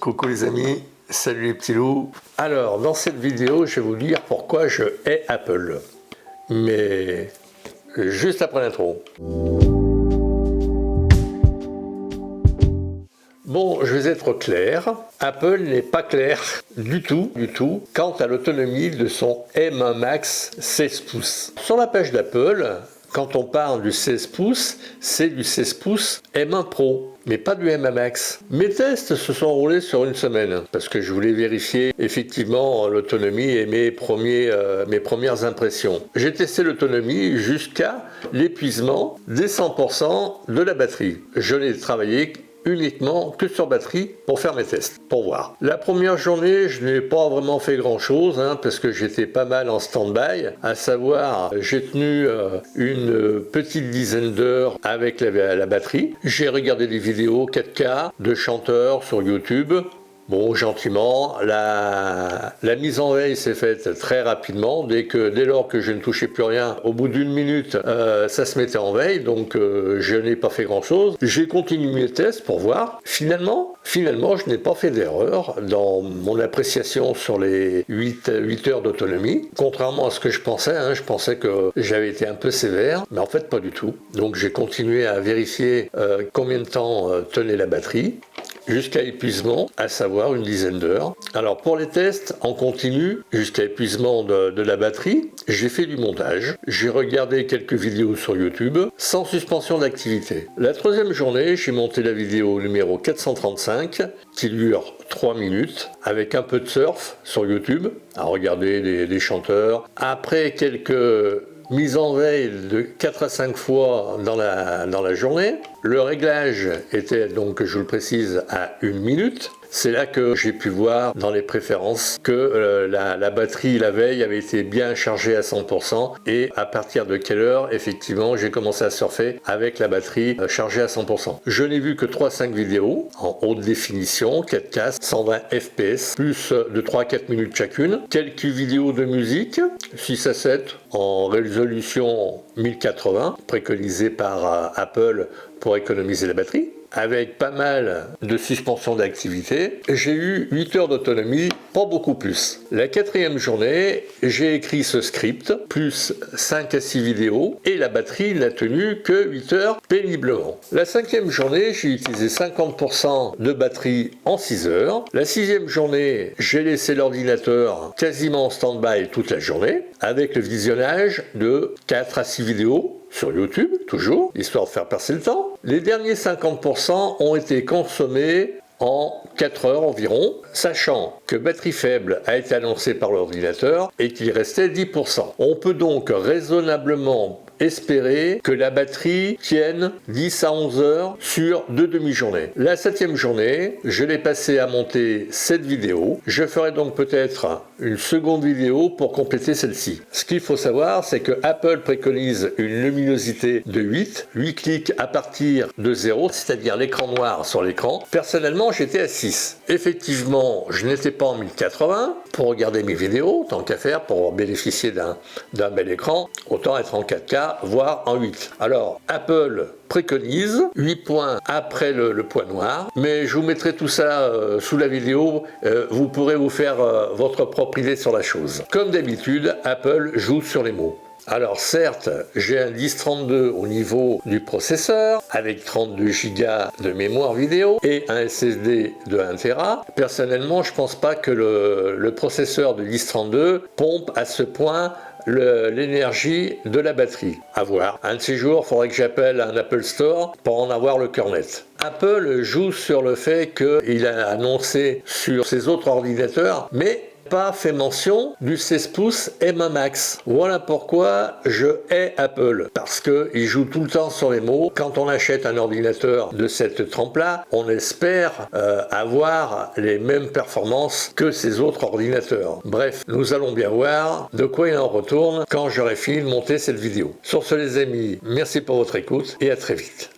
Coucou les amis, salut les petits loups. Alors dans cette vidéo je vais vous dire pourquoi je hais Apple. Mais juste après l'intro. Bon, je vais être clair, Apple n'est pas clair du tout, quant à l'autonomie de son M1 Max 16 pouces. Sur la page d'Apple, quand on parle du 16 pouces, c'est du 16 pouces M1 Pro, mais pas du M1 Max. Mes tests se sont roulés sur une semaine, parce que je voulais vérifier effectivement l'autonomie et mes premières impressions. J'ai testé l'autonomie jusqu'à l'épuisement des 100% de la batterie. Je l'ai travaillé uniquement que sur batterie pour faire mes tests, pour voir. La première journée, je n'ai pas vraiment fait grand chose, parce que j'étais pas mal en stand-by, à savoir, j'ai tenu une petite dizaine d'heures avec la batterie. J'ai regardé des vidéos 4K de chanteurs sur YouTube. Bon, gentiment, la mise en veille s'est faite très rapidement. Dès lors que je ne touchais plus rien, au bout d'une minute, ça se mettait en veille, donc je n'ai pas fait grand-chose. J'ai continué mes tests pour voir. Finalement, je n'ai pas fait d'erreur dans mon appréciation sur les 8 heures d'autonomie. Contrairement à ce que je pensais, je pensais que j'avais été un peu sévère, mais en fait pas du tout. Donc j'ai continué à vérifier combien de temps tenait la batterie, jusqu'à épuisement, à savoir une dizaine d'heures. Alors pour les tests en continu, jusqu'à épuisement de la batterie, j'ai fait du montage. J'ai regardé quelques vidéos sur YouTube, sans suspension d'activité. La troisième journée, j'ai monté la vidéo numéro 435, qui dure 3 minutes, avec un peu de surf sur YouTube, à regarder des chanteurs. Après quelques mise en veille de 4 à 5 fois dans la journée. Le réglage était donc, je le précise, à 1 minute. C'est là que j'ai pu voir dans les préférences que la batterie la veille avait été bien chargée à 100% et à partir de quelle heure effectivement j'ai commencé à surfer avec la batterie chargée à 100%. Je n'ai vu que 3-5 vidéos en haute définition, 4K, 120 fps, plus de 3-4 minutes chacune. Quelques vidéos de musique, 6 à 7 en résolution 1080, préconisée par Apple pour économiser la batterie, avec pas mal de suspension d'activité. J'ai eu 8 heures d'autonomie, pas beaucoup plus. La quatrième journée, j'ai écrit ce script, plus 5 à 6 vidéos, et la batterie n'a tenu que 8 heures péniblement. La cinquième journée, j'ai utilisé 50% de batterie en 6 heures. La sixième journée, j'ai laissé l'ordinateur quasiment en stand-by toute la journée, avec le visionnage de 4 à 6 vidéos, sur YouTube, toujours, histoire de faire passer le temps. Les derniers 50% ont été consommés en 4 heures environ, sachant que batterie faible a été annoncée par l'ordinateur et qu'il restait 10%. On peut donc raisonnablement espérer que la batterie tienne 10 à 11 heures sur 2 demi-journées. La 7e journée, je l'ai passé à monter cette vidéo. Je ferai donc peut-être une seconde vidéo pour compléter celle-ci. Ce qu'il faut savoir, c'est que Apple préconise une luminosité de 8 clics à partir de 0, c'est-à-dire l'écran noir sur l'écran. Personnellement, j'étais à 6. Effectivement, je n'étais pas en 1080 pour regarder mes vidéos, tant qu'à faire, pour bénéficier d'un bel écran, autant être en 4K, voire en 8. Alors, Apple préconise 8 points après le point noir, mais je vous mettrai tout ça sous la vidéo, vous pourrez vous faire votre propre idée sur la chose. Comme d'habitude, Apple joue sur les mots. Alors certes, j'ai un 1032 au niveau du processeur, avec 32 Go de mémoire vidéo et un SSD de 1 Tera. Personnellement, je pense pas que le processeur de 1032 pompe à ce point l'énergie de la batterie. À voir. Un de ces jours, il faudrait que j'appelle un Apple Store pour en avoir le cœur net. Apple joue sur le fait qu'il a annoncé sur ses autres ordinateurs, mais pas fait mention du 16 pouces M1 Max. Voilà pourquoi je hais Apple, parce qu'il joue tout le temps sur les mots. Quand on achète un ordinateur de cette trempe-là, on espère avoir les mêmes performances que ces autres ordinateurs. Bref, nous allons bien voir de quoi il en retourne quand j'aurai fini de monter cette vidéo. Sur ce les amis, merci pour votre écoute et à très vite.